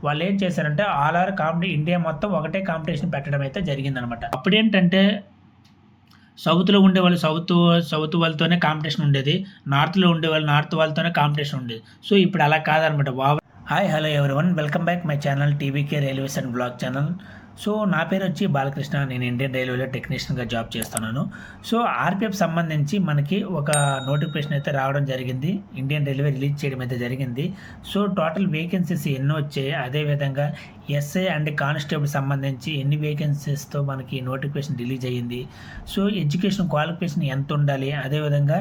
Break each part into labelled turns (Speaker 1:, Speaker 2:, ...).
Speaker 1: వాళ్ళు ఏం చేశారంటే ఆల్ ఓవర్ ఇండియా మొత్తం ఒకటే కాంపిటీషన్ పెట్టడం అయితే జరిగిందనమాట. అప్పుడేంటంటే సౌత్లో ఉండేవాళ్ళు సౌత్ వాళ్ళతోనే కాంపిటీషన్ ఉండేది, నార్త్లో ఉండేవాళ్ళు నార్త్ వాళ్ళతోనే కాంపిటీషన్ ఉండేది. సో ఇప్పుడు అలా కాదనమాట. Hi hello everyone, welcome back my channel TVK railways and blog channel. So నా పేరు వచ్చి బాలకృష్ణ, నేను ఇండియన్ రైల్వేలో టెక్నీషియన్గా జాబ్ చేస్తున్నాను. సో ఆర్పిఎఫ్ సంబంధించి మనకి ఒక నోటిఫికేషన్ అయితే రావడం జరిగింది, ఇండియన్ రైల్వే రిలీజ్ చేయడం అయితే జరిగింది. సో టోటల్ వేకెన్సీస్ ఎన్ని వచ్చాయి, అదేవిధంగా ఎస్ఐ అండ్ కానిస్టేబుల్ సంబంధించి ఎన్ని వేకెన్సీస్తో మనకి నోటిఫికేషన్ రిలీజ్ అయ్యింది. సో ఎడ్యుకేషన్ క్వాలిఫికేషన్ ఎంత ఉండాలి, అదేవిధంగా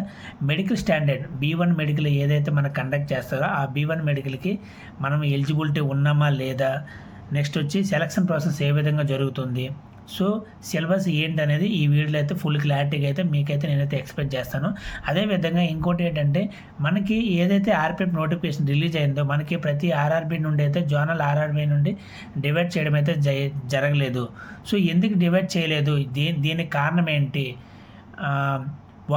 Speaker 1: మెడికల్ స్టాండర్డ్ B1 మెడికల్ ఏదైతే మనకు కండక్ట్ చేస్తారో ఆ B1 మెడికల్కి మనం ఎలిజిబిలిటీ ఉన్నామా లేదా, నెక్స్ట్ వచ్చి సెలక్షన్ ప్రాసెస్ ఏ విధంగా జరుగుతుంది, సో సిలబస్ ఏంటి అనేది ఈ వీడియోలో అయితే ఫుల్ క్లారిటీగా అయితే మీకైతే నేనైతే ఎక్స్ప్లెయిన్ చేస్తాను. అదేవిధంగా ఇంకోటి ఏంటంటే మనకి ఏదైతే ఆర్పిఎఫ్ నోటిఫికేషన్ రిలీజ్ అయిందో మనకి ప్రతి ఆర్ఆర్బీ నుండి అయితే జోనల్ ఆర్ఆర్బీ నుండి డివైడ్ చేయడం అయితే జరగలేదు. సో ఎందుకు డివైడ్ చేయలేదు, దీనికి కారణం ఏంటి,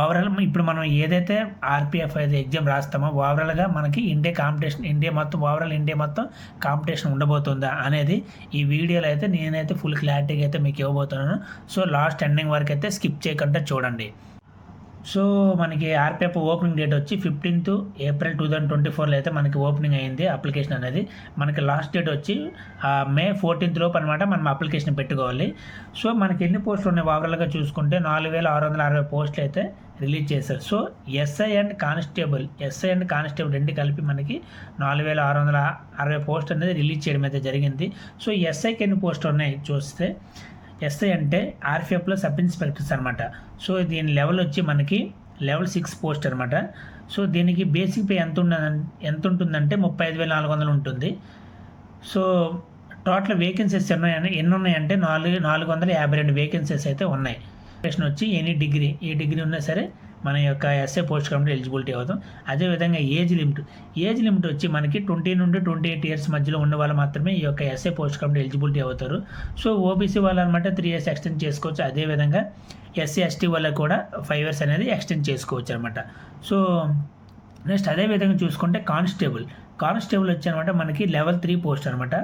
Speaker 1: ఓవరాల్ ఇప్పుడు మనం ఏదైతే ఆర్పిఎఫ్ అయితే ఎగ్జామ్ రాస్తామో ఓవరాల్గా మనకి ఇండియా మొత్తం కాంపిటీషన్ ఉండబోతుందా అనేది ఈ వీడియోలో అయితే నేనైతే ఫుల్ క్లారిటీగా అయితే మీకు ఇవ్వబోతున్నాను. సో లాస్ట్ ఎండింగ్ వరకు అయితే స్కిప్ చేయకుండా చూడండి. సో మనకి ఆర్పిఎఫ్ ఓపెనింగ్ డేట్ వచ్చి 15th April 2024 అయితే మనకి ఓపెనింగ్ అయింది అప్లికేషన్ అనేది. మనకి లాస్ట్ డేట్ వచ్చి May 14th లోపు అనమాట మనం అప్లికేషన్ పెట్టుకోవాలి. సో మనకి ఎన్ని పోస్టులు ఉన్నాయి ఓవరాల్గా చూసుకుంటే 4660 పోస్టులు అయితే రిలీజ్ చేశారు. సో ఎస్ఐ అండ్ కానిస్టేబుల్ రెండు కలిపి మనకి 4660 పోస్ట్ అనేది రిలీజ్ చేయడం అయితే జరిగింది. సో ఎస్ఐకి ఎన్ని పోస్టులు ఉన్నాయి చూస్తే, ఎస్ఐ అంటే ఆర్పిఎఫ్లో సబ్ ఇన్స్పెక్టర్స్ అనమాట. సో దీని లెవెల్ వచ్చి మనకి level 6 పోస్ట్ అనమాట. సో దీనికి బేసిక్ పే ఎంత ఉంటుందంటే 35,400 ఉంటుంది. సో టోటల్ వేకెన్సీస్ ఎన్ని ఉన్నాయంటే 452 వేకెన్సీస్ అయితే ఉన్నాయి. క్వాలిఫికేషన్ వచ్చి ఏ డిగ్రీ ఉన్నా సరే మన యొక్క ఎస్ఐ పోస్ట్ కాబట్టి ఎలిజిబిలిటీ అవుతాం. అదేవిధంగా ఏజ్ లిమిట్ వచ్చి మనకి 20 నుండి 28 years మధ్యలో ఉన్న వాళ్ళు మాత్రమే ఈ యొక్క ఎస్ఐ పోస్ట్ కాబట్టి ఎలిజిబిలిటీ అవుతారు. సో ఓబీసీ వాళ్ళు అనమాట 3 years ఎక్స్టెండ్ చేసుకోవచ్చు. అదేవిధంగా ఎస్సీ ఎస్టీ వాళ్ళకి కూడా 5 years అనేది ఎక్స్టెండ్ చేసుకోవచ్చు అనమాట. సో నెక్స్ట్ అదేవిధంగా చూసుకుంటే కానిస్టేబుల్ వచ్చి అనమాట మనకి level 3 పోస్ట్ అనమాట.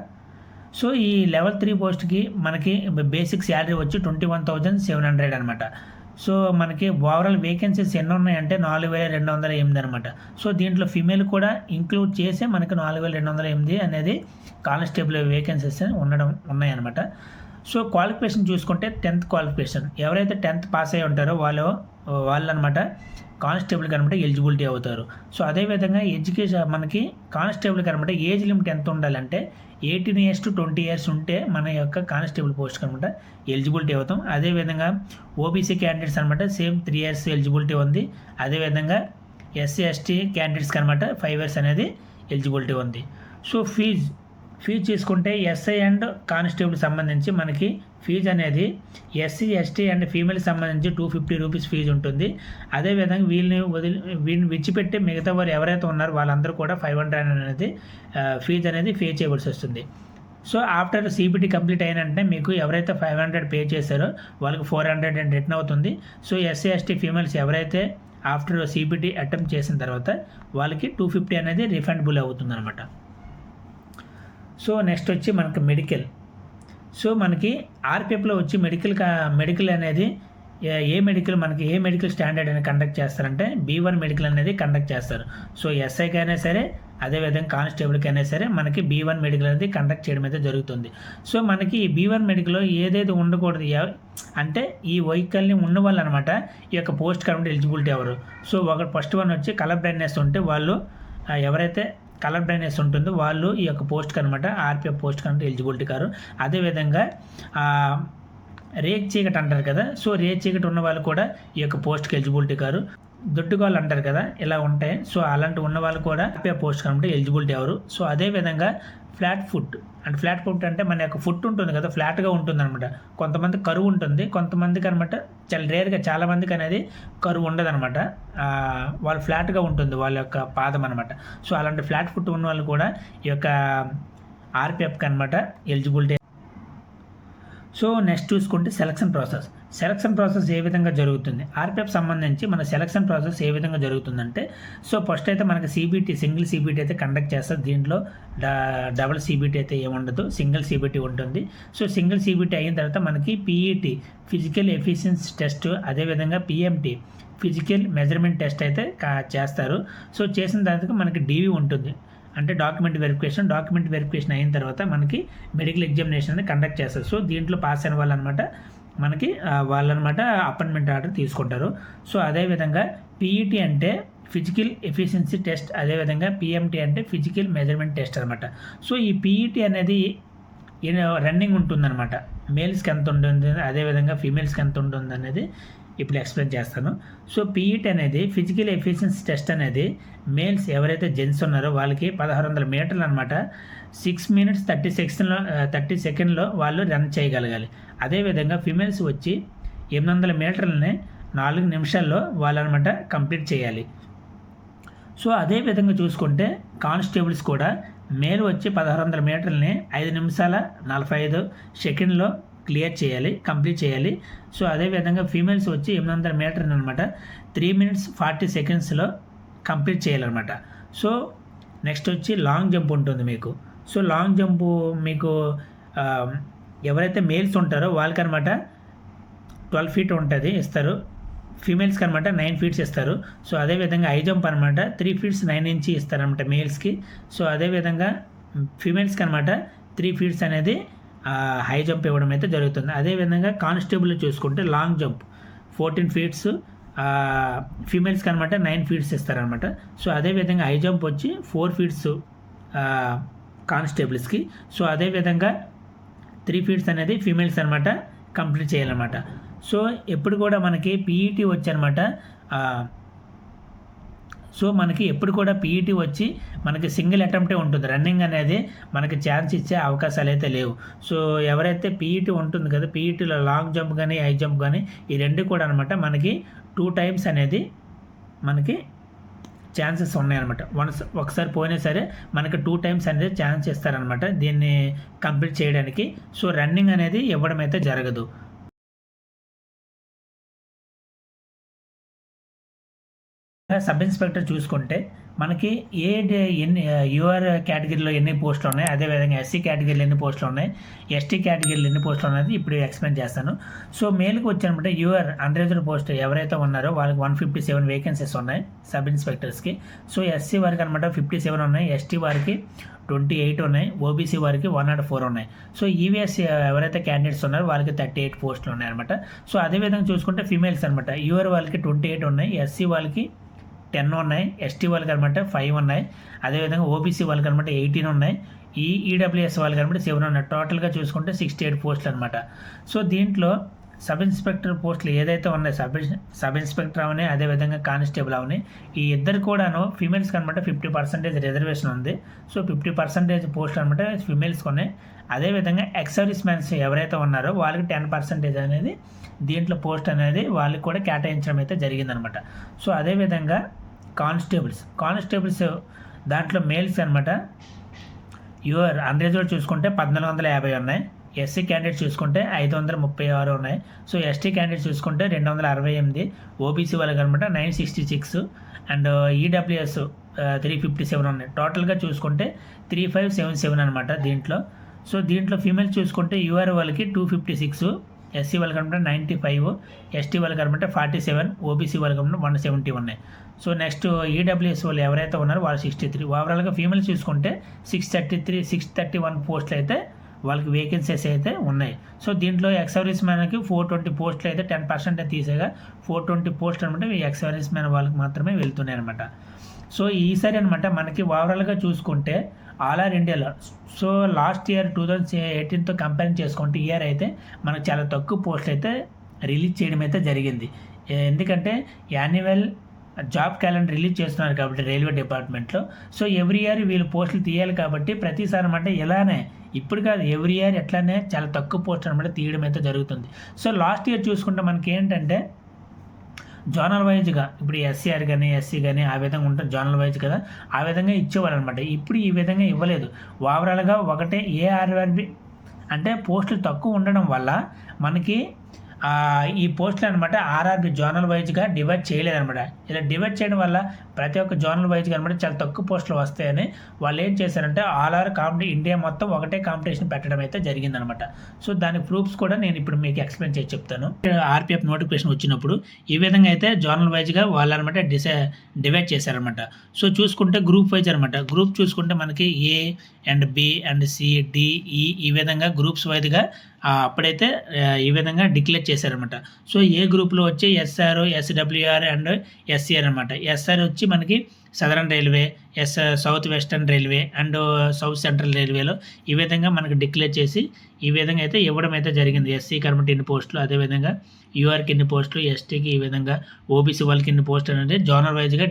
Speaker 1: సో ఈ level 3 పోస్ట్కి మనకి బేసిక్ శాలరీ వచ్చి 21,700 అనమాట. సో మనకి ఓవరాల్ వేకెన్సీస్ ఎన్ని ఉన్నాయంటే 4,208 అనమాట. సో దీంట్లో ఫీమేల్ కూడా ఇంక్లూడ్ చేసి మనకి 4,208 అనేది కానిస్టేబుల్ వేకెన్సీస్ ఉన్నాయన్నమాట. సో క్వాలిఫికేషన్ చూసుకుంటే 10th క్వాలిఫికేషన్, ఎవరైతే 10th పాస్ అయ్యి ఉంటారో వాళ్ళు అనమాట కానిస్టేబుల్కి అనమాట ఎలిజిబిలిటీ అవుతారు. సో అదేవిధంగా ఎడ్యుకేషన్ మనకి కానిస్టేబుల్కి అనమాట ఏజ్ లిమిట్ ఎంత ఉండాలంటే 18 years to 20 years ఉంటే మన యొక్క కానిస్టేబుల్ పోస్ట్కి అనమాట ఎలిజిబిలిటీ అవుతాం. అదేవిధంగా ఓబీసీ క్యాండిడేట్స్ అనమాట సేమ్ 3 years ఎలిజిబిలిటీ ఉంది. అదేవిధంగా ఎస్సీ ఎస్టీ క్యాండిడేట్స్కి అనమాట 5 years అనేది ఎలిజిబిలిటీ ఉంది. సో ఫీజు చూసుకుంటే ఎస్ఐ అండ్ కానిస్టేబుల్ సంబంధించి మనకి ఫీజు అనేది ఎస్సీ ఎస్టీ అండ్ ఫీమేల్ సంబంధించి 250 rupees ఫీజు ఉంటుంది. అదేవిధంగా వీళ్ళని విడిచిపెట్టి మిగతా వారు ఎవరైతే ఉన్నారో వాళ్ళందరూ కూడా 500 అనేది ఫీజు అనేది పే చేయవలసి వస్తుంది. సో ఆఫ్టర్ సిబిటీ కంప్లీట్ అయినంటే మీకు ఎవరైతే 500 పే చేశారో వాళ్ళకి 400 అండ్ రిటర్న్ అవుతుంది. సో ఎస్సీ ఎస్టీ ఫీమేల్స్ ఎవరైతే ఆఫ్టర్ సిబిటీ అటెంప్ట్ చేసిన తర్వాత వాళ్ళకి 250 అనేది రిఫండబుల్ అవుతుంది అనమాట. సో నెక్స్ట్ వచ్చి మనకి మెడికల్. సో మనకి ఆర్పిఎఫ్లో వచ్చి మెడికల్ అనేది ఏ మెడికల్ స్టాండర్డ్ అనేది కండక్ట్ చేస్తారంటే B1 మెడికల్ అనేది కండక్ట్ చేస్తారు. సో ఎస్ఐకి అయినా సరే అదేవిధంగా కానిస్టేబుల్కి అయినా సరే మనకి B1 మెడికల్ అనేది కండక్ట్ చేయడం అయితే జరుగుతుంది. సో మనకి ఈ B1 మెడికల్లో ఏదైతే ఉండకూడదు అంటే ఈ వెహికల్ని ఉన్న వాళ్ళు అనమాట ఈ యొక్క పోస్ట్ కాబట్టి ఎలిజిబిలిటీ ఎవరు. సో ఫస్ట్ వన్ వచ్చి కలర్ బ్లైండ్నెస్ ఉంటే వాళ్ళు ఎవరైతే కలర్ బ్లైండ్నెస్ ఉంటుందో వాళ్ళు ఈ యొక్క పోస్ట్కి అనమాట ఆర్పిఎఫ్ పోస్ట్ కనుక ఎలిజిబిలిటీ కారు. అదేవిధంగా రేక్ చీకటి అంటారు కదా, సో రేక్ చీకటి ఉన్న వాళ్ళు కూడా ఈ యొక్క పోస్ట్కి ఎలిజిబిలిటీ కారు. దొడ్డుగాళ్ళు అంటారు కదా, ఇలా ఉంటాయి. సో అలాంటి ఉన్న వాళ్ళు కూడా ఆర్పిఎఫ్ పోస్ట్ కనుక ఎలిజిబిలిటీ ఎవరు. సో అదేవిధంగా ఫ్లాట్ ఫుట్ అంటే మన యొక్క ఫుట్ ఉంటుంది కదా, ఫ్లాట్గా ఉంటుంది అనమాట. కొంతమంది కరువు ఉంటుంది, కొంతమందికి అనమాట చాలా రేర్గా చాలా మందికి అనేది కరువు ఉండదు అనమాట. వాళ్ళు ఫ్లాట్గా ఉంటుంది వాళ్ళ యొక్క పాదం అనమాట. సో అలాంటి ఫ్లాట్ ఫుట్ ఉన్న వాళ్ళు కూడా ఈ యొక్క ఆర్పిఎఫ్కి అనమాట ఎలిజిబిలిటీ. సో నెక్స్ట్ చూసుకుంటే సెలక్షన్ ప్రాసెస్ ఏ విధంగా జరుగుతుంది, ఆర్పిఎఫ్ సంబంధించి మన సెలక్షన్ ప్రాసెస్ ఏ విధంగా జరుగుతుందంటే, సో ఫస్ట్ అయితే మనకి సింగిల్ సిబిటీ అయితే కండక్ట్ చేస్తారు. దీంట్లో డబుల్ సిబిటీ అయితే ఏముండదు, సింగిల్ సిబిటీ ఉంటుంది. సో సింగిల్ సిబిటీ అయిన తర్వాత మనకి పీఈటీ ఫిజికల్ ఎఫిషియన్సీ టెస్ట్, అదేవిధంగా పిఎంటీ ఫిజికల్ మెజర్మెంట్ టెస్ట్ అయితే చేస్తారు. సో చేసిన తర్వాత మనకి డీవీ ఉంటుంది, అంటే డాక్యుమెంట్ వెరిఫికేషన్ అయిన తర్వాత మనకి మెడికల్ ఎగ్జామినేషన్ అనేది కండక్ట్ చేస్తారు. సో దీంట్లో పాస్ అయిన వాళ్ళనమాట మనకి వాళ్ళనమాట అపాయింట్మెంట్ ఆర్డర్ తీసుకుంటారు. సో అదేవిధంగా పీఈటీ అంటే ఫిజికల్ ఎఫిషియన్సీ టెస్ట్, అదేవిధంగా పిఎంటీ అంటే ఫిజికల్ మెజర్మెంట్ టెస్ట్ అనమాట. సో ఈ పీఈటీ అనేది రన్నింగ్ ఉంటుందన్నమాట. మేల్స్కి ఎంత ఉంటుంది, అదేవిధంగా ఫీమేల్స్కి ఎంత ఉంటుంది అనేది ఇప్పుడు ఎక్స్ప్లెయిన్ చేస్తాను. సో పీఈటీ అనేది ఫిజికల్ ఎఫిషియన్సీ టెస్ట్ అనేది మేల్స్ ఎవరైతే జెంట్స్ ఉన్నారో వాళ్ళకి 1600 మీటర్లు అనమాట 6 minutes 30 సెకండ్లో వాళ్ళు రన్ చేయగలగాలి. అదేవిధంగా ఫీమేల్స్ వచ్చి 800 మీటర్లని 4 నిమిషాల్లో వాళ్ళనమాట కంప్లీట్ చేయాలి. సో అదే విధంగా చూసుకుంటే కానిస్టేబుల్స్ కూడా మేల్ వచ్చి 1600 మీటర్లని 5 నిమిషాల 45 సెకండ్లో కంప్లీట్ చేయాలి. సో అదేవిధంగా ఫీమేల్స్ వచ్చి 800 మీటర్ని అనమాట 3 minutes 40 secondsలో కంప్లీట్ చేయాలన్నమాట. సో నెక్స్ట్ వచ్చి లాంగ్ జంప్ ఉంటుంది మీకు. సో లాంగ్ జంప్ మీకు ఎవరైతే మేల్స్ ఉంటారో వాళ్ళకనమాట 12 feet ఉంటుంది ఇస్తారు, ఫీమేల్స్కి అనమాట 9 feet ఇస్తారు. సో అదేవిధంగా హై జంప్ అనమాట 3 feet 9 inches ఇస్తారనమాట మేల్స్కి. సో అదేవిధంగా ఫీమేల్స్కి అనమాట 3 feet అనేది హై జంప్ ఇవ్వడం అయితే జరుగుతుంది. అదేవిధంగా కానిస్టేబుల్ చూసుకుంటే లాంగ్ జంప్ 14 feet, ఫీమేల్స్కి అనమాట 9 feet ఇస్తారనమాట. సో అదేవిధంగా హై జంప్ వచ్చి 4 feet కానిస్టేబుల్స్కి. సో అదేవిధంగా 3 feet అనేది ఫీమేల్స్ అనమాట కంప్లీట్ చేయాలన్నమాట. సో ఎప్పుడు కూడా మనకి పీఈటీ వచ్చి అనమాట ఎప్పుడు కూడా పీఈటీ వచ్చి మనకి సింగిల్ అటెంప్టే ఉంటుంది. రన్నింగ్ అనేది మనకి ఛాన్స్ ఇచ్చే అవకాశాలు అయితే లేవు. సో ఎవరైతే పీఈటీ ఉంటుంది కదా, పీఈటీలో లాంగ్ జంప్ కానీ హై జంప్ కానీ ఈ రెండు కూడా అనమాట మనకి 2 times అనేది మనకి ఛాన్సెస్ ఉన్నాయన్నమాట. ఒకసారి పోయినా సరే మనకి 2 times అనేది ఛాన్స్ ఇస్తారనమాట దీన్ని కంప్లీట్ చేయడానికి. సో రన్నింగ్ అనేది ఇవ్వడం అయితే జరగదు. సబ్ ఇన్స్పెక్టర్ చూసుకుంటే మనకి యూఆర్ కేటగిరీలో ఎన్ని పోస్టులు ఉన్నాయి, అదేవిధంగా ఎస్సీ కేటగిరీలో ఎన్ని పోస్టులు ఉన్నాయి, ఎస్టీ కేటగిరీలో ఎన్ని పోస్టులు ఉన్నాయి ఇప్పుడు ఎక్స్ప్లెయిన్ చేస్తాను. సో మేల్కి వచ్చానమాట యూఆర్ అన్రిజర్వ్డ్ పోస్ట్ ఎవరైతే ఉన్నారో వాళ్ళకి 157 వేకెన్సీస్ ఉన్నాయి సబ్ ఇన్స్పెక్టర్స్కి. సో ఎస్సీ వారికి అనమాట 57 ఉన్నాయి, ఎస్టీ వారికి 28 ఉన్నాయి, ఓబీసీ వారికి 104 ఉన్నాయి. సో ఈవీఎస్ ఎవరైతే క్యాండిడేట్స్ ఉన్నారో వాళ్ళకి 38 పోస్టులు ఉన్నాయి అనమాట. సో అదేవిధంగా చూసుకుంటే ఫీమేల్స్ అనమాట యూఆర్ వాళ్ళకి 28 ఉన్నాయి, ఎస్సీ వాళ్ళకి 10 ఉన్నాయి, ఎస్టీ వాళ్ళకి అనమాట 5 ఉన్నాయి, అదేవిధంగా ఓబీసీ వాళ్ళకి అనమాట 18 ఉన్నాయి, ఈడబ్ల్యూఎస్ వాళ్ళకి అనమాట 7 ఉన్నాయి. టోటల్గా చూసుకుంటే 68 పోస్టులు అనమాట. సో దీంట్లో సబ్ ఇన్స్పెక్టర్ పోస్టులు ఏదైతే ఉన్నాయి సబ్ ఇన్స్పెక్టర్ అవని అదేవిధంగా కానిస్టేబుల్ అవని ఈ ఇద్దరు కూడాను ఫీమేల్స్కి అనమాట 50% రిజర్వేషన్ ఉంది. సో 50% పోస్టులు అనమాట ఫీమేల్స్కి ఉన్నాయి. అదేవిధంగా ఎక్స్ సర్వీస్ మ్యాన్స్ ఎవరైతే ఉన్నారో వాళ్ళకి 10% అనేది దీంట్లో పోస్ట్ అనేది వాళ్ళకి కూడా కేటాయించడం అయితే జరిగిందనమాట. సో అదేవిధంగా కానిస్టేబుల్స్ దాంట్లో మేల్స్ అనమాట యూఆర్ అన్రిజర్వ్డ్ చూసుకుంటే 1450 ఉన్నాయి, ఎస్సీ క్యాండిడేట్స్ చూసుకుంటే 536 ఉన్నాయి. సో ఎస్టీ క్యాండిడేట్స్ చూసుకుంటే 268, ఓబీసీ వాళ్ళకి అనమాట 966 అండ్ ఈడబ్ల్యూఎస్ 357 ఉన్నాయి. టోటల్గా చూసుకుంటే 3577 అనమాట దీంట్లో. సో దీంట్లో ఫీమేల్స్ చూసుకుంటే యూఆర్ వాళ్ళకి 256, ఎస్సీ వాళ్ళకి అనమాట 95, ఎస్టీ వాళ్ళకి అనమాట 47, ఓబీసీ వాళ్ళకి అనమాట 170 ఉన్నాయి. సో నెక్స్ట్ ఈడబ్ల్యూఎస్ వాళ్ళు ఎవరైతే ఉన్నారో వాళ్ళు 63. ఓవరాల్గా ఫీమేల్స్ చూసుకుంటే 631 పోస్టులు అయితే వాళ్ళకి వేకెన్సీస్ అయితే ఉన్నాయి. సో దీంట్లో ఎక్స్ సర్వీస్ మ్యాన్కి 420 పోస్టులు అయితే 10% తీసేగా 420 పోస్టులు అనమాట ఎక్స్ సర్వీస్ మ్యాన్ వాళ్ళకి మాత్రమే వెళ్తున్నాయి అనమాట. సో ఈసారి అనమాట మనకి ఓవరాల్గా చూసుకుంటే ఆల్ ఓవర్ ఇండియాలో సో లాస్ట్ ఇయర్ 2018తో కంపేర్ చేసుకుంటే ఇయర్ అయితే మనకు చాలా తక్కువ పోస్టులు అయితే రిలీజ్ చేయడం అయితే జరిగింది. ఎందుకంటే యాన్యువల్ జాబ్ క్యాలెండర్ రిలీజ్ చేస్తున్నారు కాబట్టి రైల్వే డిపార్ట్మెంట్లో. సో ఎవ్రీ ఇయర్ వీళ్ళు పోస్టులు తీయాలి కాబట్టి ప్రతిసారి అనమాట ఇలానే ఇప్పుడు కాదు ఎవ్రీ ఇయర్ ఎట్లానే చాలా తక్కువ పోస్టులు అనమాట తీయడం అయితే జరుగుతుంది. సో లాస్ట్ ఇయర్ చూసుకుంటే మనకి ఏంటంటే జోనల్ వైజ్గా ఇప్పుడు ఎస్సీఆర్ కానీ ఎస్సీ కానీ ఆ విధంగా ఉంటుంది జోనల్ వైజ్ కదా, ఆ విధంగా ఇచ్చేవాళ్ళు అనమాట. ఇప్పుడు ఈ విధంగా ఇవ్వలేదు. ఓవరాల్గా ఒకటే ఏఆర్ఆర్బి అంటే పోస్టులు తక్కువ ఉండడం వల్ల మనకి ఈ పోస్టులు అనమాట ఆర్ఆర్బి జోనల్ వైజ్గా డివైడ్ చేయలేదన్నమాట. ఇలా డివైడ్ చేయడం వల్ల ప్రతి ఒక్క జోనల్ వైజ్గా అనమాట చాలా తక్కువ పోస్టులు వస్తాయని వాళ్ళు ఏం చేశారంటే ఆల్ ఓవర్ ఇండియా మొత్తం ఒకటే కాంపిటీషన్ పెట్టడం అయితే జరిగిందనమాట. సో దాని ప్రూఫ్స్ కూడా నేను ఇప్పుడు మీకు ఎక్స్ప్లెయిన్ చేసి చెప్తాను. ఆర్పిఎఫ్ నోటిఫికేషన్ వచ్చినప్పుడు ఈ విధంగా అయితే జోనల్ వైజ్గా వాళ్ళు అనమాట డివైడ్ చేశారనమాట. సో చూసుకుంటే గ్రూప్ వైజ్ అనమాట. గ్రూప్ చూసుకుంటే మనకి A and B and C D ఈ విధంగా గ్రూప్స్ వైజ్గా అప్పుడైతే ఈ విధంగా డిక్లేర్ చేశారనమాట. సో ఏ గ్రూప్లో వచ్చి ఎస్ఆర్, ఎస్డబ్ల్యూఆర్ అండ్ ఎస్సీఆర్ అనమాట. ఎస్ఆర్ వచ్చి మనకి southern railway, south western railway and south central రైల్వేలో ఈ విధంగా మనకి డిక్లేర్ చేసి ఈ విధంగా అయితే ఇవ్వడం అయితే జరిగింది. ఎస్సీ కర్మటి ఇన్ని పోస్టులు, అదేవిధంగా యూఆర్కి ఇన్ని పోస్టులు, ఎస్టీకి ఈ విధంగా, ఓబీసీ వాళ్ళకి ఇన్ని పోస్టులు అనేది జోనల్ వైజ్గా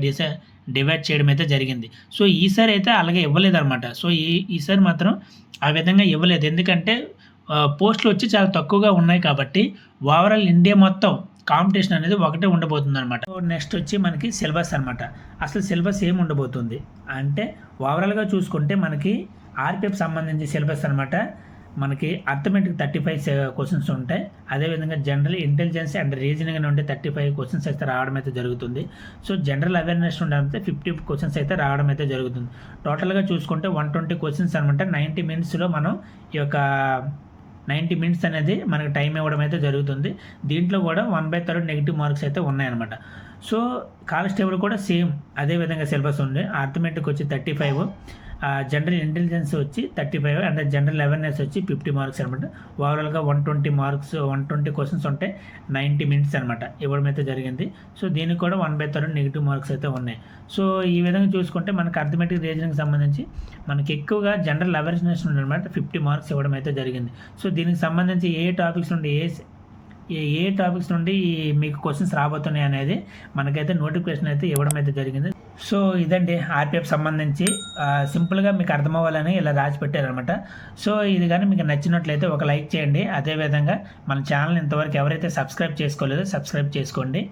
Speaker 1: డివైడ్ చేయడం అయితే జరిగింది. సో ఈసారి అయితే అలాగే ఇవ్వలేదు అనమాట. సో ఈసారి మాత్రం ఆ విధంగా ఇవ్వలేదు. ఎందుకంటే పోస్టులు వచ్చి చాలా తక్కువగా ఉన్నాయి కాబట్టి ఓవరాల్ ఇండియా మొత్తం కాంపిటీషన్ అనేది ఒకటే ఉండబోతుంది అనమాట. నెక్స్ట్ వచ్చి మనకి సిలబస్ అనమాట. అసలు సిలబస్ ఏమి ఉండబోతుంది అంటే ఓవరాల్గా చూసుకుంటే మనకి ఆర్పిఎఫ్ సంబంధించి సిలబస్ అనమాట. మనకి అర్థమెటిక్ 35 క్వశ్చన్స్ ఉంటాయి. అదేవిధంగా జనరల్ ఇంటెలిజెన్స్ అండ్ రీజనింగ్ నుండి 35 క్వశ్చన్స్ అయితే రావడం అయితే జరుగుతుంది. సో జనరల్ అవేర్నెస్ నుండి అయితే 50 క్వశ్చన్స్ అయితే రావడం అయితే జరుగుతుంది. టోటల్గా చూసుకుంటే 120 క్వశ్చన్స్ అనమాట. 90 మినిట్స్లో మనం ఈ యొక్క 90 మినిట్స్ అనేది మనకి టైం ఇవ్వడం అయితే జరుగుతుంది. దీంట్లో కూడా 1/3 నెగిటివ్ మార్క్స్ అయితే ఉన్నాయన్నమాట. సో కానిస్టేబుల్ కూడా సేమ్ అదే విధంగా సిలబస్ ఉంది. అర్థమెటిక్ వచ్చి 35, జనరల్ ఇంటెలిజెన్స్ వచ్చి 35 అండ్ జనరల్ అవేర్నెస్ వచ్చి 50 మార్క్స్ అనమాట. ఓవరాల్గా 120 మార్క్స్, 120 క్వశ్చన్స్ ఉంటే 90 మినిట్స్ అనమాట ఇవ్వడం అయితే జరిగింది. సో దీనికి కూడా 1/3 నెగిటివ్ మార్క్స్ అయితే ఉన్నాయి. సో ఈ విధంగా చూసుకుంటే మనకి అర్థమెటిక్ రీజనింగ్కి సంబంధించి మనకి ఎక్కువగా జనరల్ అవేర్నెస్ నుండి అనమాట 50 మార్క్స్ ఇవ్వడం అయితే జరిగింది. సో దీనికి సంబంధించి ఏ టాపిక్స్ నుండి ఏ టాపిక్స్ నుండి మీకు క్వశ్చన్స్ రాబోతున్నాయి అనేది మనకైతే నోటిఫికేషన్ అయితే ఇవ్వడం అయితే జరిగింది. సో ఇదండి ఆర్పిఎఫ్ సంబంధించి సింపుల్గా మీకు అర్థమవ్వాలని ఇలా రాసి పెట్టారనమాట. సో ఇది కానీ మీకు నచ్చినట్లయితే ఒక లైక్ చేయండి. అదేవిధంగా మన ఛానల్ ఇంతవరకు ఎవరైతే సబ్స్క్రైబ్ చేసుకోలేదో సబ్స్క్రైబ్ చేసుకోండి.